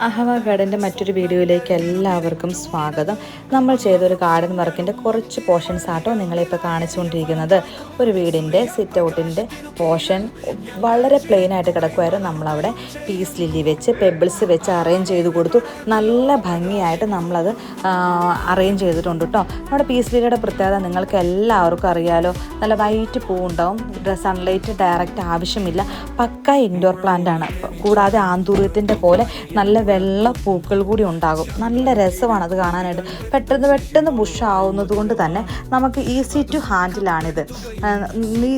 അഹവ ഗാർഡൻ്റെ മറ്റൊരു വീഡിയോയിലേക്ക് എല്ലാവർക്കും സ്വാഗതം. നമ്മൾ ചെയ്തൊരു ഗാർഡൻ വർക്കിൻ്റെ കുറച്ച് പോർഷൻസ് ആട്ടോ നിങ്ങളിപ്പോൾ കാണിച്ചുകൊണ്ടിരിക്കുന്നത്. ഒരു വീടിൻ്റെ സിറ്റ് ഔട്ടിൻ്റെ പോർഷൻ വളരെ പ്ലെയിൻ ആയിട്ട് കിടക്കുമായിരുന്നു. നമ്മളവിടെ പീസ് ലില്ലി വെച്ച് പെബിൾസ് വെച്ച് അറേഞ്ച് ചെയ്ത് കൊടുത്തു. നല്ല ഭംഗിയായിട്ട് നമ്മളത് അറേഞ്ച് ചെയ്തിട്ടുണ്ട് കേട്ടോ. നമ്മുടെ പീസ് ലില്ലിയുടെ പ്രത്യേകത നിങ്ങൾക്ക് എല്ലാവർക്കും അറിയാലോ. നല്ല വൈറ്റ് പൂവുണ്ടാവും, സൺലൈറ്റ് ഡയറക്റ്റ് ആവശ്യമില്ല, പക്ക ഇൻഡോർ പ്ലാന്റ് ആണ്. കൂടാതെ ആന്തൂര്യത്തിൻ്റെ പോലെ നല്ല വെള്ള പൂക്കൾ കൂടി ഉണ്ടാകും. നല്ല രസമാണ് അത് കാണാനായിട്ട്. പെട്ടെന്ന് ബുഷ് ആവുന്നത് കൊണ്ട് തന്നെ നമുക്ക് ഈസി ടു ഹാൻഡിലാണിത്.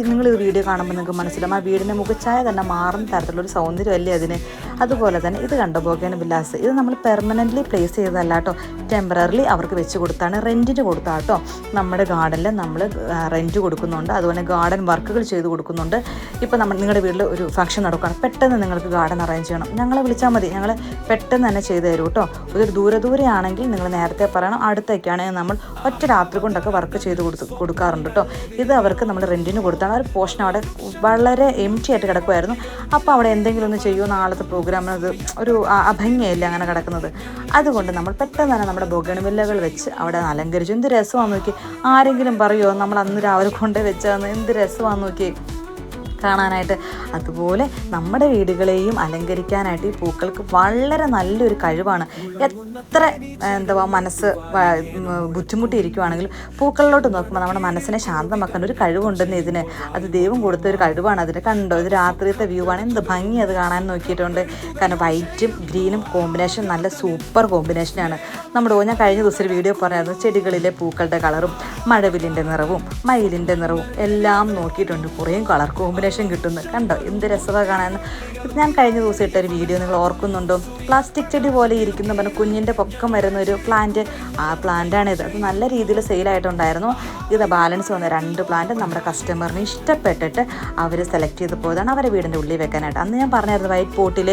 നിങ്ങളിത് വീഡിയോ കാണുമ്പോൾ നിങ്ങൾക്ക് മനസ്സിലാവും ആ വീടിൻ്റെ മുഖച്ഛായ തന്നെ മാറുന്ന തരത്തിലുള്ളൊരു സൗന്ദര്യമല്ലേ അതിന്. അതുപോലെ തന്നെ ഇത് കണ്ടോ ബൊഗേൻവില്ലാസ്. ഇത് നമ്മൾ പെർമനൻ്റ്ലി പ്ലേസ് ചെയ്തതല്ല കേട്ടോ, ടെമ്പററിലി അവർക്ക് വെച്ച് കൊടുത്താണ്, റെൻറ്റിന് കൊടുത്താൽ കേട്ടോ. നമ്മുടെ ഗാർഡനിൽ നമ്മൾ റെൻറ്റ് കൊടുക്കുന്നുണ്ട്, അതുപോലെ ഗാർഡൻ വർക്കുകൾ ചെയ്ത് കൊടുക്കുന്നുണ്ട്. ഇപ്പോൾ നിങ്ങളുടെ വീട്ടിൽ ഒരു ഫംഗ്ഷൻ നടക്കുകയാണ്, പെട്ടെന്ന് നിങ്ങൾക്ക് ഗാർഡൻ അറേഞ്ച് ചെയ്യണം, ഞങ്ങളെ വിളിച്ചാൽ മതി, ഞങ്ങൾ പെട്ടെന്ന് തന്നെ ചെയ്തു തരും കേട്ടോ. ഒരു ദൂരെ ആണെങ്കിൽ നിങ്ങൾ നേരത്തെ പറയണം. അടുത്തൊക്കെയാണെങ്കിൽ നമ്മൾ ഒറ്റ രാത്രി കൊണ്ടൊക്കെ വർക്ക് ചെയ്ത് കൊടുക്കാറുണ്ട് കേട്ടോ. ഇത് അവർക്ക് നമ്മൾ റെൻറ്റിന് കൊടുത്താണ്. ഒരു പോർഷൻ അവിടെ വളരെ എംറ്റി ആയിട്ട് കിടക്കുമായിരുന്നു. അപ്പോൾ അവിടെ എന്തെങ്കിലും ഒന്ന് ചെയ്യുമോ, നാളത്തെ പ്രോഗ്രാമിനത് ഒരു അഭംഗിയല്ല അങ്ങനെ കിടക്കുന്നത്. അതുകൊണ്ട് നമ്മൾ പെട്ടെന്ന് തന്നെ നമ്മുടെ ബൊഗൺവില്ലകൾ വെച്ച് അവിടെ അലങ്കരിച്ചു. എന്ത് രസമാണെന്ന് നോക്കി. ആരെങ്കിലും പറയുമോ നമ്മൾ അന്ന് രാവിലെ കൊണ്ടേ വെച്ചാന്ന്? എന്ത് രസമാണെന്ന് നോക്കി കാണാനായിട്ട്. അതുപോലെ നമ്മുടെ വീടുകളെയും അലങ്കരിക്കാനായിട്ട് ഈ പൂക്കൾക്ക് വളരെ നല്ലൊരു കഴിവാണ്. എത്ര മനസ്സ് ബുദ്ധിമുട്ടിയിരിക്കുവാണെങ്കിലും പൂക്കളിലോട്ട് നോക്കുമ്പോൾ നമ്മുടെ മനസ്സിനെ ശാന്തമാക്കാൻ ഒരു കഴിവുണ്ടെന്ന് ഇതിന്. അത് ദൈവം കൊടുത്ത ഒരു കഴിവാണ് അതിന്. കണ്ടോ, ഇത് രാത്രിയത്തെ വ്യൂ ആണ്, എന്ത് ഭംഗി അത് കാണാൻ നോക്കിയിട്ടുണ്ട്. കാരണം വൈറ്റും ഗ്രീനും കോമ്പിനേഷൻ നല്ല സൂപ്പർ കോമ്പിനേഷനാണ്. ഞാൻ കഴിഞ്ഞ ദിവസം ഒരു വീഡിയോ പറഞ്ഞായിരുന്നു, ചെടികളിലെ പൂക്കളുടെ കളറും മഴവില്ലിൻ്റെ നിറവും മയിലിൻ്റെ നിറവും എല്ലാം നോക്കിയിട്ടുണ്ട്. കുറേ കളർ കോമ്പിനേഷൻ കിട്ടുന്നു. കണ്ടോ എന്ത് രസമാണ് കാണാൻ. ഞാൻ കഴിഞ്ഞ ദിവസം ഇട്ടൊരു വീഡിയോ നിങ്ങൾ ഓർക്കുന്നുണ്ടോ? പ്ലാസ്റ്റിക് ചെടി പോലെ ഇരിക്കുന്ന കുഞ്ഞിൻ്റെ പൊക്കം വരുന്ന ഒരു പ്ലാന്റ്, ആ പ്ലാന്റാണിത്. അത് നല്ല രീതിയിൽ സെയിലായിട്ടുണ്ടായിരുന്നു. ഇത് ബാലൻസ് വന്ന 2 പ്ലാന്റ് നമ്മുടെ കസ്റ്റമറിന് ഇഷ്ടപ്പെട്ടിട്ട് അവർ സെലക്ട് ചെയ്ത് പോയതാണ് അവരെ വീടിൻ്റെ ഉള്ളിൽ വെക്കാനായിട്ട്. അന്ന് ഞാൻ പറഞ്ഞായിരുന്നു വൈറ്റ് പോട്ടിൽ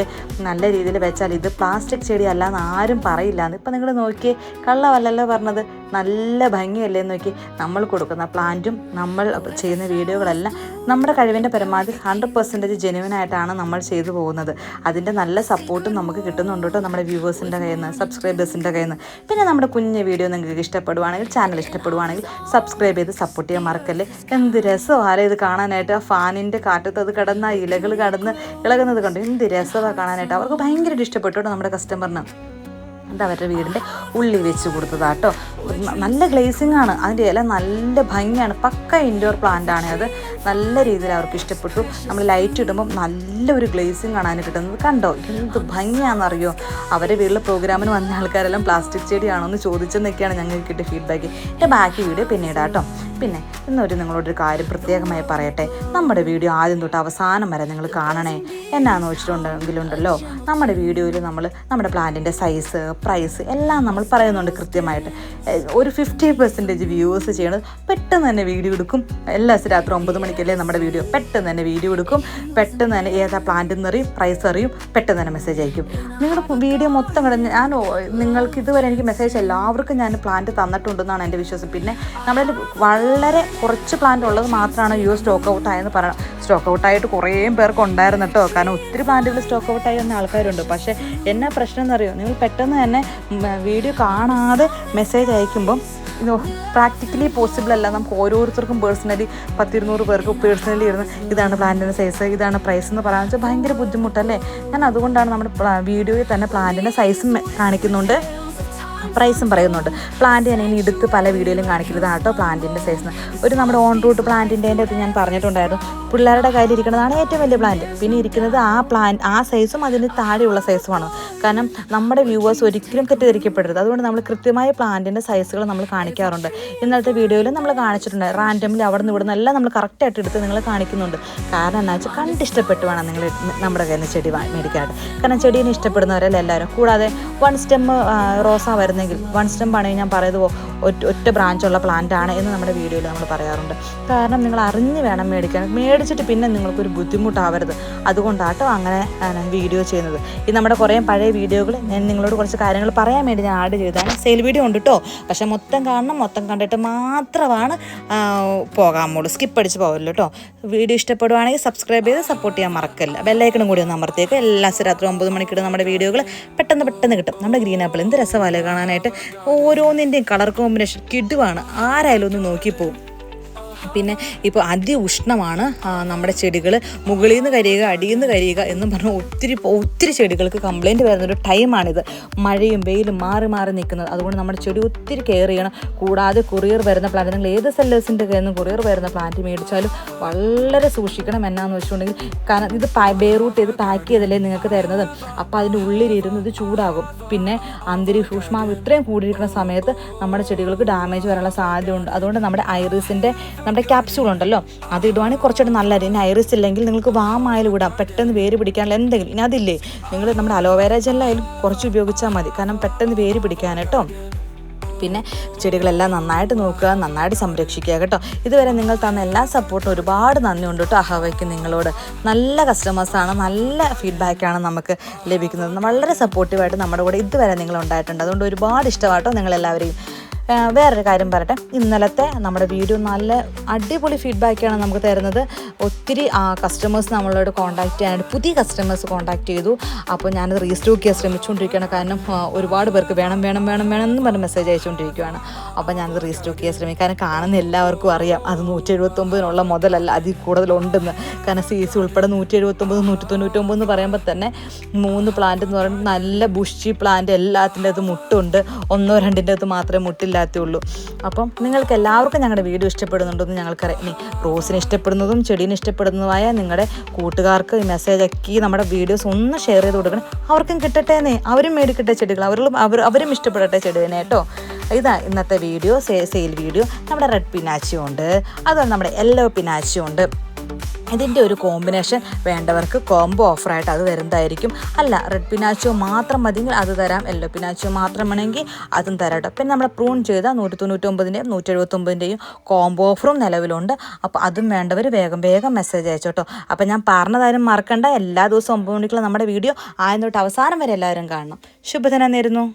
നല്ല രീതിയിൽ വെച്ചാൽ ഇത് പ്ലാസ്റ്റിക് ചെടി അല്ല എന്ന് ആരും പറയില്ല എന്ന്. ഇപ്പം നിങ്ങൾ നോക്കിയേ, കള്ളവല്ലല്ലോ പറഞ്ഞത്. നല്ല ഭംഗിയല്ലേ നോക്കി. നമ്മൾ കൊടുക്കുന്ന പ്ലാന്റും നമ്മൾ ചെയ്യുന്ന വീഡിയോകളെല്ലാം നമ്മുടെ കഴിവിൻ്റെ പരമാവധി 100% ജെന്യുവനായിട്ടാണ് നമ്മൾ ചെയ്തു പോകുന്നത്. അതിൻ്റെ നല്ല സപ്പോർട്ടും നമുക്ക് കിട്ടുന്നുണ്ട് കേട്ടോ നമ്മുടെ വ്യൂവേഴ്സിൻ്റെ കയ്യിൽ നിന്ന്, സബ്സ്ക്രൈബേഴ്സിൻ്റെ കയ്യിൽ നിന്ന്. പിന്നെ നമ്മുടെ കുഞ്ഞ് വീഡിയോ നിങ്ങൾക്ക് ഇഷ്ടപ്പെടുവാണെങ്കിൽ, ചാനൽ ഇഷ്ടപ്പെടുവാണെങ്കിൽ സബ്സ്ക്രൈബ് ചെയ്ത് സപ്പോർട്ട് ചെയ്യാൻ മറക്കല്ലേ. എന്ത് രസമാണ് ഇത് കാണാനായിട്ട്. ആ ഫാനിൻ്റെ കാറ്റത്ത് അത് കിടന്ന ഇലകൾ കടന്ന് ഇളകുന്നത് കണ്ടു. എന്ത് രസമാണ് കാണാനായിട്ട്. അവർക്ക് ഭയങ്കരമായിട്ട് ഇഷ്ടപ്പെട്ടു കേട്ടോ നമ്മുടെ കസ്റ്റമറിന്. അത് അവരുടെ വീടിൻ്റെ ഉള്ളിൽ വെച്ച് കൊടുത്തതാട്ടോ. നല്ല ഗ്ലേസിംഗ് ആണ്, അതിൻ്റെ ഇല നല്ല ഭംഗിയാണ്, പക്ക ഇൻഡോർ പ്ലാന്റ് ആണ് അത്. നല്ല രീതിയിൽ അവർക്ക് ഇഷ്ടപ്പെട്ടു. നമ്മൾ ലൈറ്റ് ഇടുമ്പം നല്ലൊരു ഗ്ലേസിംഗ് ആണ് അതിന് കിട്ടുന്നത്. കണ്ടോ എന്ത് ഭംഗിയാണെന്നറിയോ. അവരുടെ വീട്ടിലെ പ്രോഗ്രാമിന് വന്ന ആൾക്കാരെല്ലാം പ്ലാസ്റ്റിക് ചെടിയാണോ എന്ന് ചോദിച്ചെന്നൊക്കെയാണ് ഞങ്ങൾക്ക് കിട്ടിയ ഫീഡ്ബാക്ക്. എൻ്റെ ബാക്കി വീഡിയോ പിന്നെ ഇടാം കേട്ടോ. പിന്നെ നിങ്ങളോടൊരു കാര്യം പ്രത്യേകമായി പറയട്ടെ. നമ്മുടെ വീഡിയോ ആദ്യം തൊട്ട് അവസാനം വരെ നിങ്ങൾ കാണണേ. എന്നാന്ന് വെച്ചിട്ടുണ്ടെങ്കിലുണ്ടല്ലോ, നമ്മുടെ വീഡിയോയിൽ നമ്മൾ നമ്മുടെ പ്ലാന്റിൻ്റെ സൈസ്, പ്രൈസ് എല്ലാം നമ്മൾ പറയുന്നുണ്ട് കൃത്യമായിട്ട്. ഒരു 50% വ്യൂവേഴ്സ് ചെയ്യണത് പെട്ടെന്ന് തന്നെ വീഡിയോ എടുക്കും. എല്ലാ ദിവസവും രാത്രി 9 മണിക്കല്ലേ നമ്മുടെ വീഡിയോ. പെട്ടെന്ന് തന്നെ വീഡിയോ എടുക്കും, പെട്ടെന്ന് തന്നെ ഏതാ പ്ലാന്റ് എന്നറിയും, പ്രൈസ് അറിയും, പെട്ടെന്ന് തന്നെ മെസ്സേജ് അയക്കും. നിങ്ങളുടെ വീഡിയോ മൊത്തം നിങ്ങൾക്ക് ഇതുവരെ എനിക്ക് മെസ്സേജ് എല്ലാവർക്കും ഞാൻ പ്ലാന്റ് തന്നിട്ടുണ്ടെന്നാണ് എൻ്റെ വിശ്വാസം. പിന്നെ നമ്മളിൽ വളരെ കുറച്ച് പ്ലാന്റ് ഉള്ളത് മാത്രമാണ് സ്റ്റോക്ക് ഔട്ടായെന്ന് പറയണം. സ്റ്റോക്ക് ഔട്ടായിട്ട് കുറേ പേർക്ക് ഉണ്ടായിരുന്നു കേട്ടോ. കാരണം ഒത്തിരി പ്ലാന്റുകൾ സ്റ്റോക്ക് ഔട്ടായി വന്ന ആൾക്കാരുണ്ട്. പക്ഷേ എന്നാ പ്രശ്നം എന്നറിയോ, നിങ്ങൾ പെട്ടെന്ന് തന്നെ വീഡിയോ കാണാതെ മെസ്സേജ് അയക്കുമ്പം പ്രാക്ടിക്കലി പോസിബിൾ അല്ല. നമുക്ക് ഓരോരുത്തർക്കും പേഴ്സണലി 10-200 പേർക്ക് പേഴ്സണലി ഇരുന്ന് ഇതാണ് പ്ലാന്റിൻ്റെ സൈസ്, ഇതാണ് പ്രൈസ് എന്ന് പറയാൻ വെച്ചാൽ ഭയങ്കര ബുദ്ധിമുട്ടല്ലേ. ഞാൻ അതുകൊണ്ടാണ് നമ്മുടെ വീഡിയോയിൽ തന്നെ പ്ലാന്റിൻ്റെ സൈസും കാണിക്കുന്നുണ്ട്, പ്രൈസും പറയുന്നുണ്ട്. പ്ലാന്റ് ഞാൻ ഇനി എടുത്ത് പല വീഡിയോയിലും കാണിക്കുന്നതാണ് കേട്ടോ പ്ലാന്റിൻ്റെ സൈസ്. ഒരു നമ്മുടെ ഓൺ റൂട്ട് പ്ലാന്റിൻ്റെ അത് ഞാൻ പറഞ്ഞിട്ടുണ്ടായിരുന്നു. പിള്ളേരുടെ കയ്യിൽ ഇരിക്കുന്നതാണ് ഏറ്റവും വലിയ പ്ലാന്റ്. പിന്നെ ഇരിക്കുന്നത് ആ സൈസും അതിന് താഴെയുള്ള സൈസുമാണ്. കാരണം നമ്മുടെ വ്യൂവേഴ്സ് ഒരിക്കലും തെറ്റിദ്ധരിക്കപ്പെടരുത്. അതുകൊണ്ട് നമ്മൾ കൃത്യമായ പ്ലാന്റിൻ്റെ സൈസുകൾ നമ്മൾ കാണിക്കാറുണ്ട്. ഇന്നലത്തെ വീഡിയോയിൽ നമ്മൾ കാണിച്ചിട്ടുണ്ട്. റാൻഡംലി അവിടെ നിന്ന് ഇവിടെ നിന്നെല്ലാം നമ്മൾ കറക്റ്റായിട്ട് എടുത്ത് നിങ്ങൾ കാണിക്കുന്നുണ്ട്. കാരണം എന്താ വെച്ചാൽ കണ്ടിഷ്ടപ്പെട്ട് വേണം നിങ്ങൾ നമ്മുടെ കയ്യിൽ നിന്ന് ചെടി മേടിക്കാനായിട്ട്. കാരണം ചെടീനെ ഇഷ്ടപ്പെടുന്നവരല്ല എല്ലാവരും. കൂടാതെ 1 സ്റ്റെം റോസ വരുന്നെങ്കിൽ 1 സ്റ്റെം ആണെങ്കിൽ ഞാൻ പറയുന്നത് ഒറ്റ ബ്രാഞ്ചുള്ള പ്ലാന്റാണ് എന്ന് നമ്മുടെ വീഡിയോയിൽ നമ്മൾ പറയാറുണ്ട്. കാരണം നിങ്ങൾ അറിഞ്ഞ് വേണം മേടിക്കാൻ, മേടിച്ചിട്ട് പിന്നെ നിങ്ങൾക്കൊരു ബുദ്ധിമുട്ടാവരുത്. അതുകൊണ്ടാട്ടോ അങ്ങനെ വീഡിയോ ചെയ്യുന്നത്. ഇത് നമ്മുടെ കുറേ പഴയ വീഡിയോകൾ ഞാൻ നിങ്ങളോട് കുറച്ച് കാര്യങ്ങൾ പറയാൻ വേണ്ടി ഞാൻ ആഡ് ചെയ്തതാണ്. സെയിൽ വീഡിയോ ഉണ്ട് കേട്ടോ, പക്ഷേ മൊത്തം കാണണം, മൊത്തം കണ്ടിട്ട് മാത്രമാണ് പോകാമുള്ളൂ, സ്കിപ്പ് അടിച്ച് പോകല്ലോ കേട്ടോ. വീഡിയോ ഇഷ്ടപ്പെടുവാണെങ്കിൽ സബ്സ്ക്രൈബ് ചെയ്ത് സപ്പോർട്ട് ചെയ്യാൻ മറക്കല്ല. ബെല്ലൈക്കണും കൂടി ഒന്ന് അമർത്തിയേക്ക്. എല്ലാ രാത്രി 9 മണിക്കിട്ട് നമ്മുടെ വീഡിയോകൾ പെട്ടെന്ന് കിട്ടും. നമ്മുടെ ഗ്രീൻ ആപ്പിൾ എന്ത് രസമല്ലേ കാണാനായിട്ട്, ഓരോന്നിൻ്റെയും കളർ കോമ്പിനേഷൻ കിടുവാണ്, ആരായാലും ഒന്ന് നോക്കിപ്പോവും. പിന്നെ ഇപ്പോൾ അതിഉഷ്ണമാണ് നമ്മുടെ ചെടികൾ, മുകളിൽ നിന്ന് കരിയുക അടിയിൽ നിന്ന് കരിയുക എന്നും പറഞ്ഞാൽ ഒത്തിരി ചെടികൾക്ക് കംപ്ലൈൻറ്റ് വരുന്നൊരു ടൈമാണിത്. മഴയും വെയിലും മാറി നിൽക്കുന്നത്. അതുകൊണ്ട് നമ്മുടെ ചെടി ഒത്തിരി കെയർ ചെയ്യണം. കൂടാതെ കൊറിയർ വരുന്ന പ്ലാന്റ്, നിങ്ങൾ ഏത് സെല്ലേഴ്സിൻ്റെ കയ്യിൽ നിന്ന് കൊറിയർ വരുന്ന പ്ലാന്റ് മേടിച്ചാലും വളരെ സൂക്ഷിക്കണം. എന്നാന്ന് വെച്ചിട്ടുണ്ടെങ്കിൽ കാരണം ഇത് ബെയറൂട്ട് ചെയ്ത് പാക്ക് ചെയ്തല്ലേ നിങ്ങൾക്ക് തരുന്നത്. അപ്പോൾ അതിൻ്റെ ഉള്ളിലിരുന്ന് ഇത് ചൂടാകും. പിന്നെ ഊഷ്മാവ് ഇത്രയും കൂടിയിരിക്കുന്ന സമയത്ത് നമ്മുടെ ചെടികൾക്ക് ഡാമേജ് വരാനുള്ള സാധ്യതയുണ്ട്. അതുകൊണ്ട് നമ്മുടെ നമ്മുടെ ക്യാപ്സ്യൂൾ ഉണ്ടല്ലോ, അത് ഇടുവാണെങ്കിൽ കുറച്ചുകൂടെ നല്ലത്. ഇനി ഐറിസ് ഇല്ലെങ്കിൽ നിങ്ങൾക്ക് വാമായാലും ഇടാം, പെട്ടെന്ന് വേര് പിടിക്കാനുള്ള എന്തെങ്കിലും. ഇനി അതില്ലേ, നിങ്ങൾ നമ്മുടെ അലോവേര ജെല്ലായാലും കുറച്ച് ഉപയോഗിച്ചാൽ മതി, കാരണം പെട്ടെന്ന് വേര് പിടിക്കാനായിട്ടോ. പിന്നെ ചെടികളെല്ലാം നന്നായിട്ട് നോക്കുക, നന്നായിട്ട് സംരക്ഷിക്കുക കേട്ടോ. ഇതുവരെ നിങ്ങൾ തന്ന എല്ലാ സപ്പോർട്ടും ഒരുപാട് നന്ദിയുണ്ട് കേട്ടോ. അഹവയ്ക്ക് നിങ്ങളോട് നല്ല കസ്റ്റമേഴ്സാണ്, നല്ല ഫീഡ്ബാക്കാണ് നമുക്ക് ലഭിക്കുന്നത്. വളരെ സപ്പോർട്ടീവായിട്ട് നമ്മുടെ കൂടെ ഇതുവരെ നിങ്ങൾ ഉണ്ടായിട്ടുണ്ട്. അതുകൊണ്ട് ഒരുപാട് ഇഷ്ടമാട്ടോ നിങ്ങളെല്ലാവരെയും. വേറൊരു കാര്യം പറയട്ടെ, ഇന്നലത്തെ നമ്മുടെ വീഡിയോ നല്ല അടിപൊളി ഫീഡ്ബാക്കാണ് നമുക്ക് തരുന്നത്. ഒത്തിരി കസ്റ്റമേഴ്സ് നമ്മളോട് കോൺടാക്റ്റ് ചെയ്യാനായിട്ട് പുതിയ കസ്റ്റമേഴ്സ് കോൺടാക്റ്റ് ചെയ്തു. അപ്പോൾ ഞാനത് റീസ്റ്റോക്ക് ചെയ്യാൻ ശ്രമിച്ചുകൊണ്ടിരിക്കുകയാണ്. കാരണം ഒരുപാട് പേർക്ക് വേണം എന്ന് പറഞ്ഞ് മെസ്സേജ് അയച്ചുകൊണ്ടിരിക്കുകയാണ്. അപ്പോൾ ഞാനത് റീസ്റ്റോക്ക് ചെയ്യാൻ ശ്രമിക്കും. കാരണം കാണുന്ന എല്ലാവർക്കും അറിയാം അത് 179 മുതലല്ല, അതിൽ കൂടുതലുണ്ടെന്ന്. കാരണം CC ഉൾപ്പെടെ 179 199 എന്ന് പറയുമ്പോൾ തന്നെ 3 പ്ലാന്റ് എന്ന് പറയുന്നത് നല്ല ബുഷി പ്ലാന്റ്, എല്ലാത്തിൻ്റെ അത് മുട്ടുണ്ട്. 1-2 മാത്രമേ മുട്ടില്ല ഉള്ളൂ. അപ്പം നിങ്ങൾക്ക് എല്ലാവർക്കും ഞങ്ങളുടെ വീഡിയോ ഇഷ്ടപ്പെടുന്നുണ്ടെന്ന് ഞങ്ങൾക്കറിയാം. ഇനി റോസിനെ ഇഷ്ടപ്പെടുന്നതും ചെടീനെ ഇഷ്ടപ്പെടുന്നതുമായ നിങ്ങളുടെ കൂട്ടുകാർക്ക് ഈ മെസ്സേജ് ആക്കി നമ്മുടെ വീഡിയോസ് ഒന്ന് ഷെയർ ചെയ്ത് കൊടുക്കണം. അവർക്കും കിട്ടട്ടേന്നേ, അവരും മേടിക്കട്ടെ ചെടികൾ, അവരും ഇഷ്ടപ്പെടട്ടെ ചെടിനെ കേട്ടോ. ഇതാ ഇന്നത്തെ വീഡിയോ, സെയിൽ വീഡിയോ. നമ്മുടെ റെഡ് പിനാച്ചിയോ ഉണ്ട്, അതുപോലെ നമ്മുടെ യെല്ലോ പിനാച്ചിയോ ഉണ്ട്. ഇതിൻ്റെ ഒരു കോമ്പിനേഷൻ വേണ്ടവർക്ക് കോംബോ ഓഫറായിട്ട് അത് വരുന്നതായിരിക്കും. അല്ല റെഡ് പിനാച്ചിയോ മാത്രം മതിയെങ്കിൽ അത് തരാം, യെല്ലോ പിനാച്ചിയോ മാത്രം വേണമെങ്കിൽ അതും തരാം കേട്ടോ. പിന്നെ നമ്മൾ പ്രൂൺ ചെയ്ത 199-ൻ്റെയും 179-ൻ്റെയും കോംബോ ഓഫറും നിലവിലുണ്ട്. അപ്പോൾ അതും വേണ്ടവർ വേഗം മെസ്സേജ് അയച്ചോട്ടോ. അപ്പോൾ ഞാൻ പറഞ്ഞതായാലും മറക്കണ്ട, എല്ലാ ദിവസവും 9 മണിക്കുള്ള നമ്മുടെ വീഡിയോ ആദ്യം തൊട്ട് അവസാനം വരെ എല്ലാവരും കാണണം. ശുഭദിനം നേരുന്നു.